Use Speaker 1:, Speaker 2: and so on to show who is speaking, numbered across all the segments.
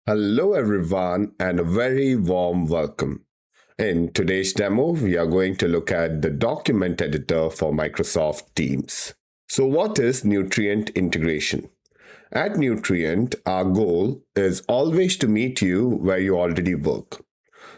Speaker 1: Hello everyone and a very warm welcome. In today's demo, we are going to look at the document editor for Microsoft Teams. So what is Nutrient integration? At Nutrient, our goal is always to meet you where you already work.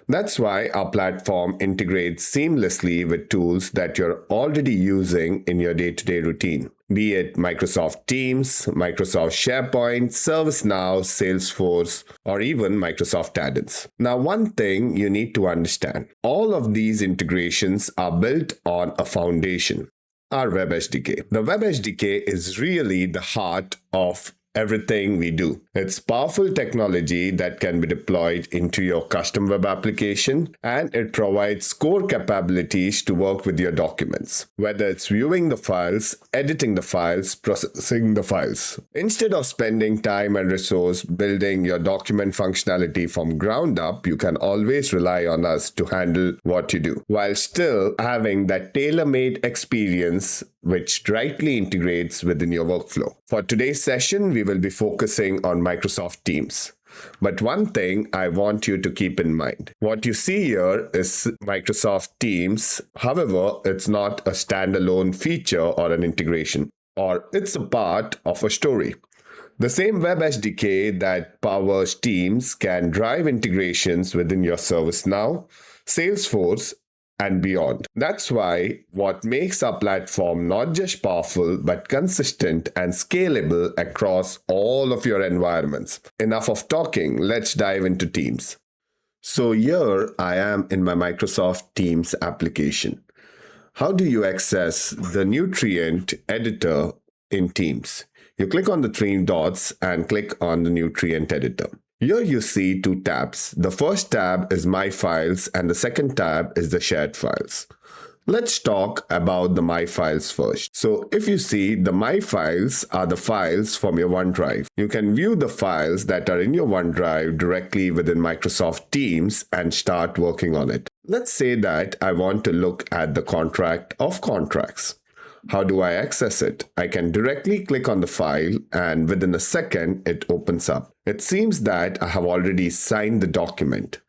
Speaker 1: That's why our platform integrates seamlessly with tools that you're already using in your day-to-day routine, be it Microsoft Teams, Microsoft SharePoint, ServiceNow, Salesforce, or even Microsoft add-ins. Now, one thing you need to understand, all of these integrations are built on a foundation, our Web SDK. The Web SDK is really the heart of everything we do. It's powerful technology that can be deployed into your custom web application, and it provides core capabilities to work with your documents, whether it's viewing the files, editing the files, processing the files. Instead of spending time and resource building your document functionality from ground up, you can always rely on us to handle what you do, while still having that tailor-made experience which directly integrates within your workflow. For today's session, we will be focusing on Microsoft Teams. But one thing I want you to keep in mind. What you see here is Microsoft Teams. However, it's not a standalone feature or an integration, or it's a part of a story. The same Web SDK that powers Teams can drive integrations within your ServiceNow, Salesforce, and beyond. That's why what makes our platform not just powerful, but consistent and scalable across all of your environments. Enough of talking, let's dive into Teams. So here I am in my Microsoft Teams application. How do you access the Nutrient editor in Teams? You click on the three dots and click on the Nutrient editor. Here you see two tabs. The first tab is My Files and the second tab is the Shared Files. Let's talk about the My Files first. So if you see, the My Files are the files from your OneDrive. You can view the files that are in your OneDrive directly within Microsoft Teams and start working on it. Let's say that I want to look at the contract of contracts. How do I access it? I can directly click on the file and within a second it opens up. It seems that I have already signed the document.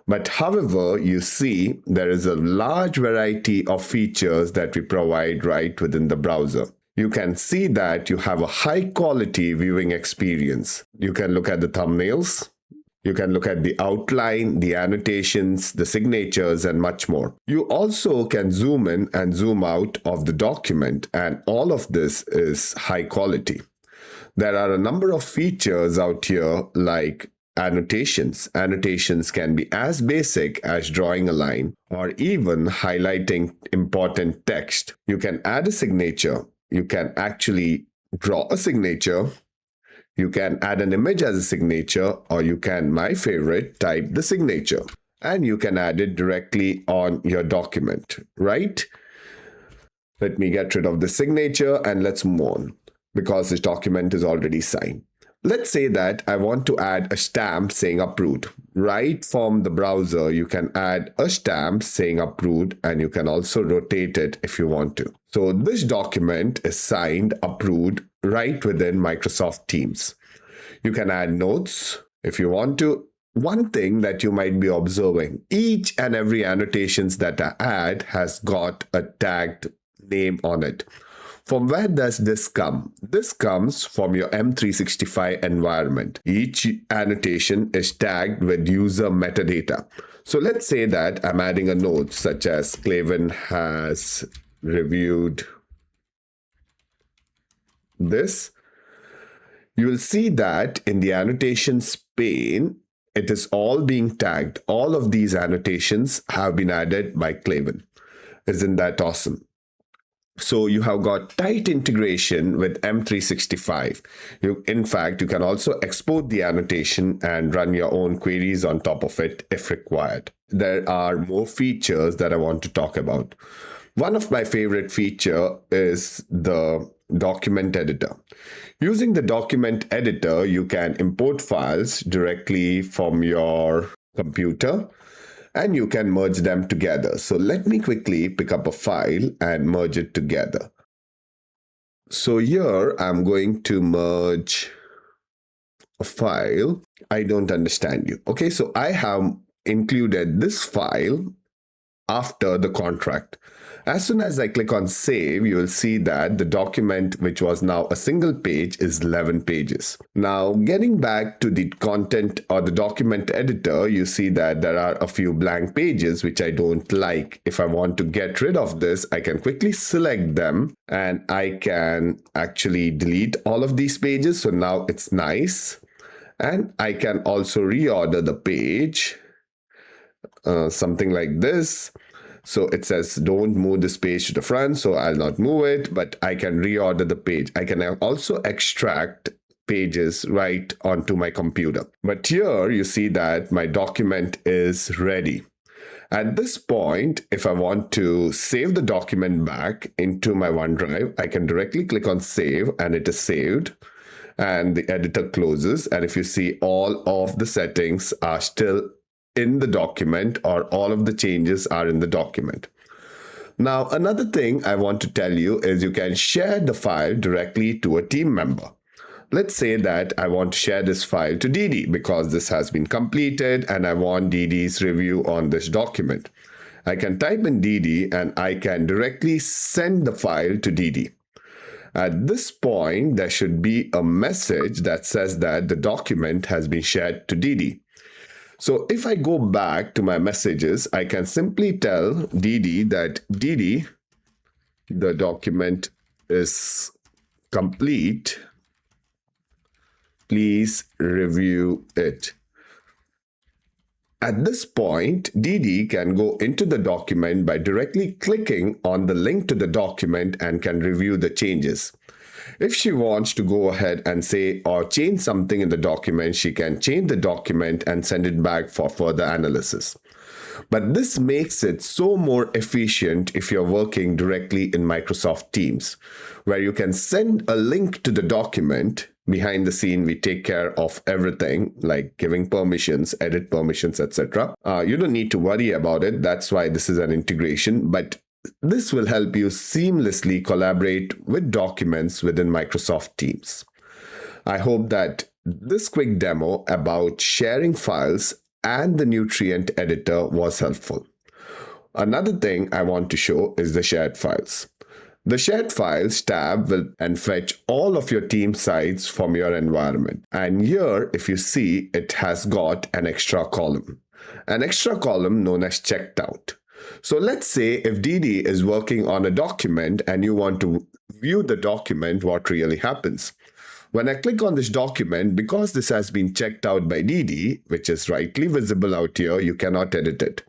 Speaker 1: But however, you see there is a large variety of features that we provide right within the browser. You can see that you have a high quality viewing experience. You can look at the thumbnails. You can look at the outline, the annotations, the signatures, and much more. You also can zoom in and zoom out of the document, and all of this is high quality. There are a number of features out here like annotations. Annotations can be as basic as drawing a line or even highlighting important text. You can add a signature. You can actually draw a signature. You can add an image as a signature, or you can, my favorite, type the signature. And you can add it directly on your document, right? Let me get rid of the signature and let's move on because this document is already signed. Let's say that I want to add a stamp saying approved. Right from the browser, you can add a stamp saying approved, and you can also rotate it if you want to. So this document is signed, approved, right within Microsoft Teams. You can add notes if you want to. One thing that you might be observing, each and every annotations that I add has got a tagged name on it. From where does this come? This comes from your M365 environment. Each annotation is tagged with user metadata. So let's say that I'm adding a note such as Clavin has reviewed this. You will see that in the annotations pane, it is all being tagged. All of these annotations have been added by Clavin. Isn't that awesome? So you have got tight integration with M365. In fact, you can also export the annotation and run your own queries on top of it if required. There are more features that I want to talk about. One of my favorite feature is the document editor. Using the document editor, you can import files directly from your computer and you can merge them together. So let me quickly pick up a file and merge it together. So here I'm going to merge a file, I don't understand you. Okay, so I have included this file after the contract. As soon as I click on save, you will see that the document, which was now a single page, is 11 pages. Now, getting back to the content or the document editor, you see that there are a few blank pages which I don't like. If I want to get rid of this, I can quickly select them and I can actually delete all of these pages. So now it's nice. And I can also reorder the page, something like this. So it says don't move this page to the front, so I'll not move it, but I can reorder the page. I can also extract pages right onto my computer. But here you see that my document is ready. At this point, if I want to save the document back into my OneDrive, I can directly click on save and it is saved. And the editor closes. And if you see, all of the settings are still in the document, or all of the changes are in the document. Now, another thing I want to tell you is you can share the file directly to a team member. Let's say that I want to share this file to Didi because this has been completed and I want Didi's review on this document. I can type in Didi and I can directly send the file to Didi. At this point, there should be a message that says that the document has been shared to Didi. So if I go back to my messages, I can simply tell Didi that Didi, the document is complete. Please review it. At this point, Didi can go into the document by directly clicking on the link to the document and can review the changes. If she wants to go ahead and say or change something in the document, she can change the document and send it back for further analysis. But this makes it so more efficient if you're working directly in Microsoft Teams, where you can send a link to the document. Behind the scene, we take care of everything like giving permissions, edit permissions, etc. You don't need to worry about it. That's why this is an integration. But this will help you seamlessly collaborate with documents within Microsoft Teams. I hope that this quick demo about sharing files and the Nutrient editor was helpful. Another thing I want to show is the shared files. The Shared Files tab will fetch all of your team sites from your environment. And here, if you see, it has got an extra column. An extra column known as checked out. So let's say if Didi is working on a document and you want to view the document, what really happens? When I click on this document, because this has been checked out by Didi, which is rightly visible out here, you cannot edit it.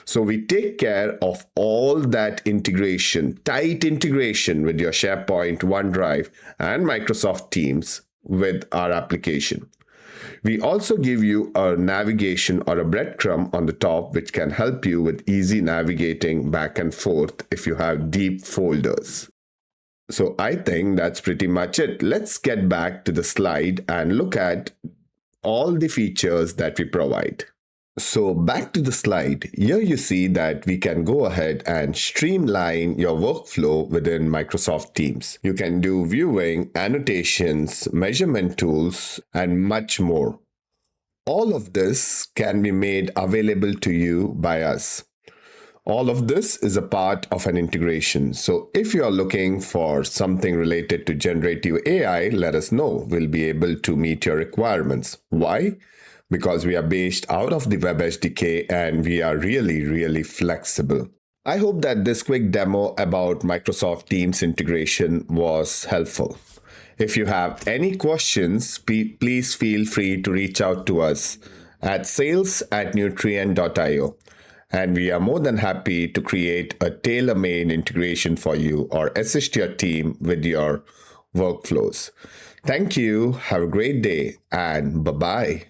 Speaker 1: So we take care of all that integration, tight integration with your SharePoint, OneDrive, and Microsoft Teams with our application. We also give you a navigation or a breadcrumb on the top, which can help you with easy navigating back and forth if you have deep folders. So I think that's pretty much it. Let's get back to the slide and look at all the features that we provide. So back to the slide, here you see that we can go ahead and streamline your workflow within Microsoft Teams. You can do viewing, annotations, measurement tools, and much more. All of this can be made available to you by us. All of this is a part of an integration. So if you are looking for something related to generative AI, let us know. We'll be able to meet your requirements. Why? Because we are based out of the Web SDK and we are really flexible. I hope that this quick demo about Microsoft Teams integration was helpful. If you have any questions, please feel free to reach out to us at sales@nutrient.io. And we are more than happy to create a tailor-made integration for you or assist your team with your workflows. Thank you, have a great day, and bye-bye.